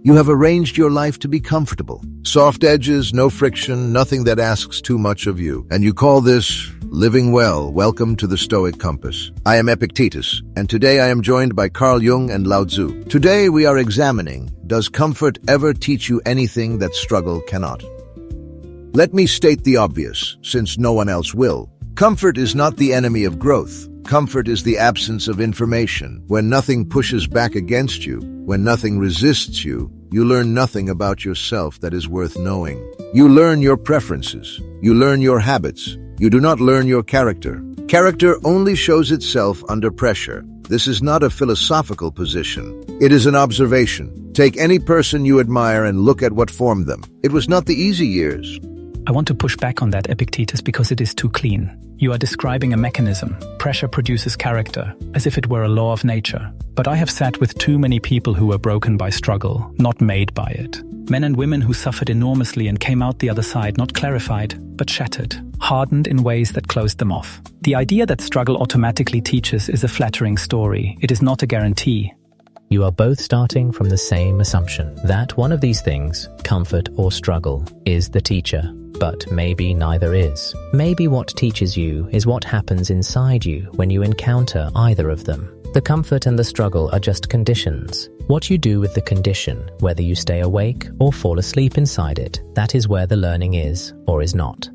You have arranged your life to be comfortable. Soft edges, no friction, nothing that asks too much of you. And you call this living well. Welcome to the Stoic Compass. I am Epictetus, and today I am joined by Jung and LAOZI. Today we are examining, does comfort ever teach you anything that struggle cannot? Let me state the obvious, since no one else will. Comfort is not the enemy of growth. Comfort is the absence of information. When nothing pushes back against you, when nothing resists you, you learn nothing about yourself that is worth knowing. You learn your preferences. You learn your habits. You do not learn your character. Character only shows itself under pressure. This is not a philosophical position. It is an observation. Take any person you admire and look at what formed them. It was not the easy years. I want to push back on that, Epictetus, because it is too clean. You are describing a mechanism. Pressure produces character, as if it were a law of nature. But I have sat with too many people who were broken by struggle, not made by it. Men and women who suffered enormously and came out the other side not clarified, but shattered, hardened in ways that closed them off. The idea that struggle automatically teaches is a flattering story. It is not a guarantee. You are both starting from the same assumption, that one of these things, comfort or struggle, is the teacher. But maybe neither is. Maybe what teaches you is what happens inside you when you encounter either of them. The comfort and the struggle are just conditions. What you do with the condition, whether you stay awake or fall asleep inside it, that is where the learning is or is not.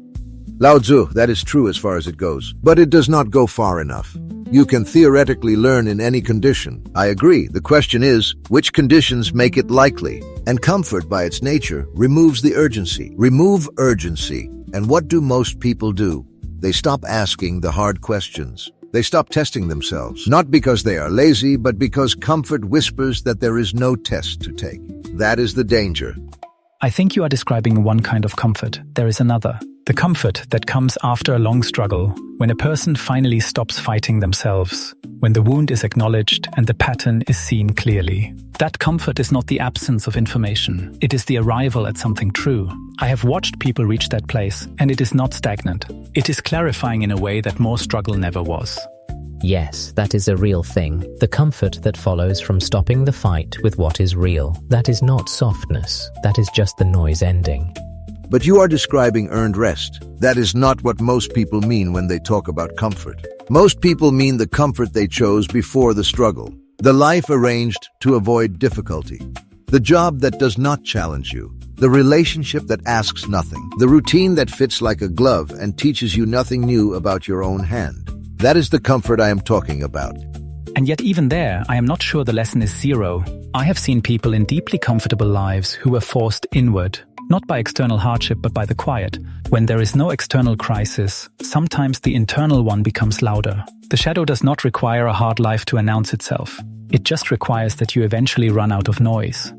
LAOZI, that is true as far as it goes, but it does not go far enough. You can theoretically learn in any condition. I agree. The question is, which conditions make it likely? And comfort, by its nature, removes the urgency. Remove urgency. And what do most people do? They stop asking the hard questions. They stop testing themselves, not because they are lazy, but because comfort whispers that there is no test to take. That is the danger. I think you are describing one kind of comfort. There is another. The comfort that comes after a long struggle, when a person finally stops fighting themselves, when the wound is acknowledged and the pattern is seen clearly. That comfort is not the absence of information. It is the arrival at something true. I have watched people reach that place, and it is not stagnant. It is clarifying in a way that more struggle never was. Yes, that is a real thing. The comfort that follows from stopping the fight with what is real. That is not softness. That is just the noise ending. But you are describing earned rest. That is not what most people mean when they talk about comfort. Most people mean the comfort they chose before the struggle. The life arranged to avoid difficulty. The job that does not challenge you. The relationship that asks nothing. The routine that fits like a glove and teaches you nothing new about your own hand. That is the comfort I am talking about. And yet even there, I am not sure the lesson is zero. I have seen people in deeply comfortable lives who were forced inward. Not by external hardship, but by the quiet. When there is no external crisis, sometimes the internal one becomes louder. The shadow does not require a hard life to announce itself. It just requires that you eventually run out of noise.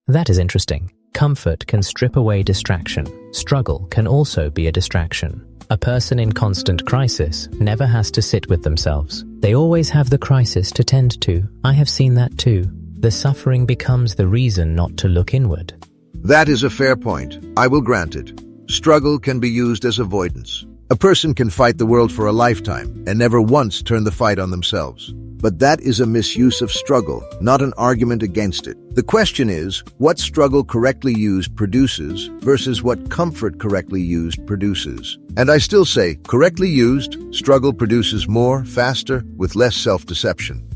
That is interesting. Comfort can strip away distraction. Struggle can also be a distraction. A person in constant crisis never has to sit with themselves. They always have the crisis to tend to. I have seen that too. The suffering becomes the reason not to look inward. That is a fair point. I will grant it. Struggle can be used as avoidance. A person can fight the world for a lifetime and never once turn the fight on themselves. But that is a misuse of struggle, not an argument against it. The question is, what struggle correctly used produces versus what comfort correctly used produces. And I still say, correctly used, struggle produces more, faster, with less self-deception.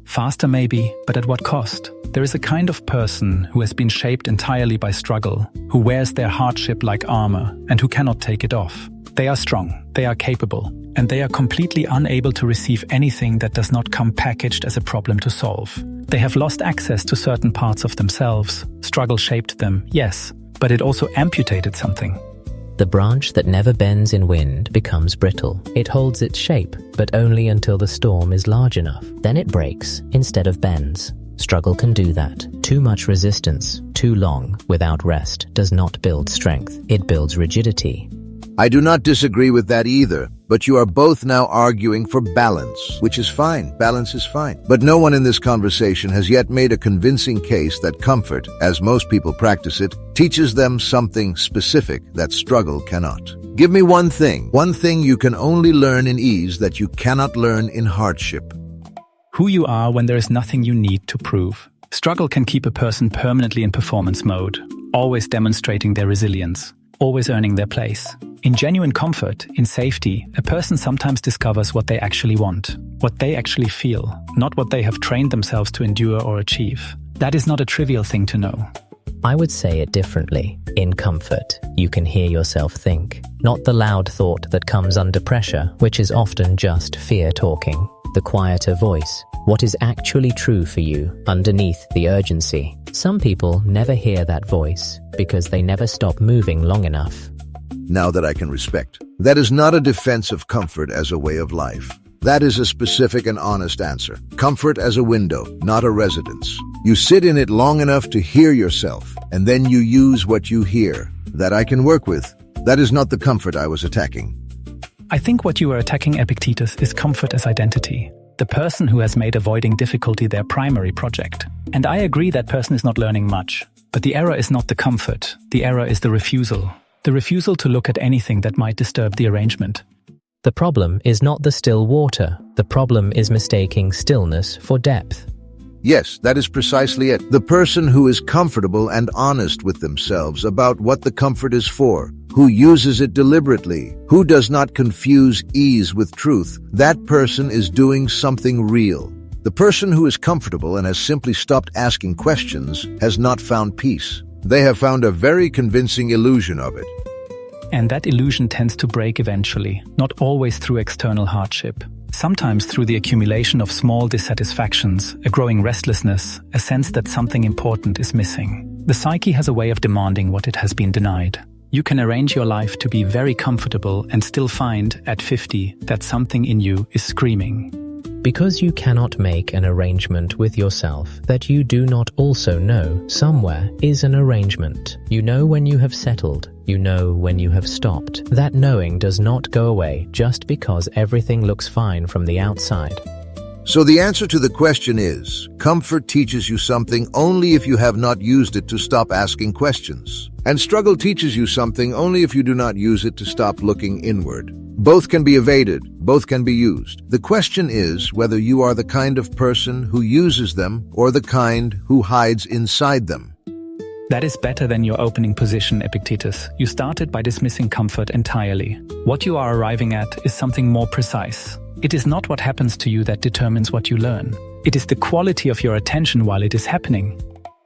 Faster maybe, but at what cost? There is a kind of person who has been shaped entirely by struggle, who wears their hardship like armor and who cannot take it off. They are strong, they are capable, and they are completely unable to receive anything that does not come packaged as a problem to solve. They have lost access to certain parts of themselves. Struggle shaped them, yes, but it also amputated something. The branch that never bends in wind becomes brittle. It holds its shape, but only until the storm is large enough. Then it breaks instead of bends. Struggle can do that. Too much resistance, too long, without rest, does not build strength. It builds rigidity. I do not disagree with that either, but you are both now arguing for balance, which is fine. Balance is fine. But no one in this conversation has yet made a convincing case that comfort, as most people practice it, teaches them something specific that struggle cannot. Give me one thing you can only learn in ease that you cannot learn in hardship. Who you are when there is nothing you need to prove. Struggle can keep a person permanently in performance mode, always demonstrating their resilience, always earning their place. In genuine comfort, in safety, a person sometimes discovers what they actually want, what they actually feel, not what they have trained themselves to endure or achieve. That is not a trivial thing to know. I would say it differently. In comfort, you can hear yourself think, not the loud thought that comes under pressure, which is often just fear talking. The quieter voice, what is actually true for you, underneath the urgency. Some people never hear that voice because they never stop moving long enough. Now that I can respect, that is not a defense of comfort as a way of life. That is a specific and honest answer. Comfort as a window, not a residence. You sit in it long enough to hear yourself, and then you use what you hear. That I can work with. That is not the comfort I was attacking. I think what you are attacking, Epictetus, is comfort as identity. The person who has made avoiding difficulty their primary project. And I agree that person is not learning much. But the error is not the comfort. The error is the refusal. The refusal to look at anything that might disturb the arrangement. The problem is not the still water. The problem is mistaking stillness for depth. Yes, that is precisely it. The person who is comfortable and honest with themselves about what the comfort is for, who uses it deliberately, who does not confuse ease with truth, that person is doing something real. The person who is comfortable and has simply stopped asking questions has not found peace. They have found a very convincing illusion of it. And that illusion tends to break eventually, not always through external hardship. Sometimes through the accumulation of small dissatisfactions, a growing restlessness, a sense that something important is missing. The psyche has a way of demanding what it has been denied. You can arrange your life to be very comfortable and still find, at 50, that something in you is screaming. Because you cannot make an arrangement with yourself that you do not also know somewhere is an arrangement. You know when you have settled. You know when you have stopped. That knowing does not go away just because everything looks fine from the outside. So the answer to the question is, comfort teaches you something only if you have not used it to stop asking questions. And struggle teaches you something only if you do not use it to stop looking inward. Both can be evaded, both can be used. The question is whether you are the kind of person who uses them or the kind who hides inside them. That is better than your opening position, Epictetus. You started by dismissing comfort entirely. What you are arriving at is something more precise. It is not what happens to you that determines what you learn. It is the quality of your attention while it is happening.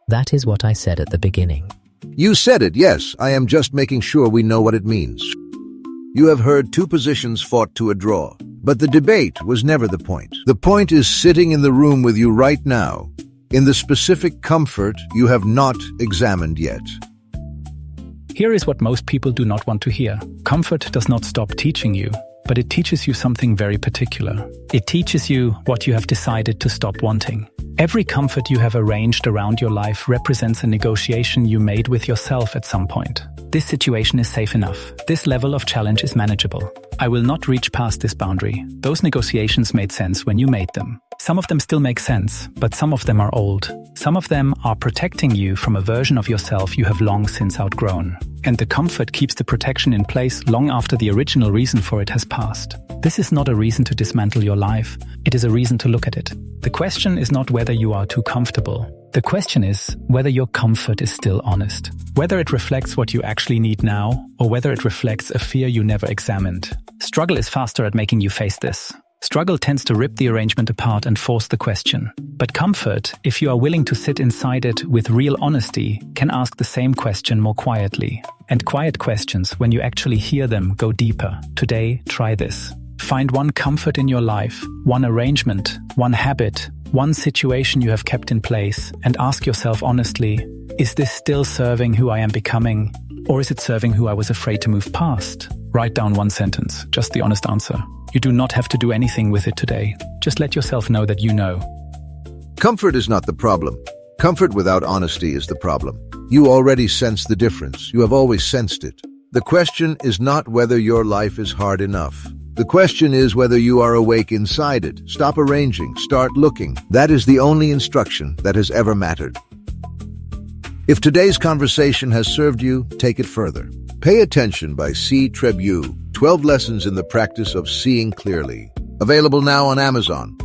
That is what I said at the beginning. You said it, yes. I am just making sure we know what it means. You have heard two positions fought to a draw, but the debate was never the point. The point is sitting in the room with you right now, in the specific comfort you have not examined yet. Here is what most people do not want to hear. Comfort does not stop teaching you, but it teaches you something very particular. It teaches you what you have decided to stop wanting. Every comfort you have arranged around your life represents a negotiation you made with yourself at some point. This situation is safe enough. This level of challenge is manageable. I will not reach past this boundary. Those negotiations made sense when you made them. Some of them still make sense, but some of them are old. Some of them are protecting you from a version of yourself you have long since outgrown. And the comfort keeps the protection in place long after the original reason for it has passed. This is not a reason to dismantle your life. It is a reason to look at it. The question is not whether you are too comfortable. The question is whether your comfort is still honest. Whether it reflects what you actually need now, or whether it reflects a fear you never examined. Struggle is faster at making you face this. Struggle tends to rip the arrangement apart and force the question. But comfort, if you are willing to sit inside it with real honesty, can ask the same question more quietly. And quiet questions, when you actually hear them, go deeper. Today, try this. Find one comfort in your life, one arrangement, one habit, one situation you have kept in place, and ask yourself honestly, is this still serving who I am becoming, or is it serving who I was afraid to move past? Write down one sentence, just the honest answer. You do not have to do anything with it today. Just let yourself know that you know. Comfort is not the problem. Comfort without honesty is the problem. You already sense the difference. You have always sensed it. The question is not whether your life is hard enough. The question is whether you are awake inside it. Stop arranging, start looking. That is the only instruction that has ever mattered. If today's conversation has served you, take it further. Pay Attention by C. Trebu, 12 Lessons in the Practice of Seeing Clearly. Available now on Amazon.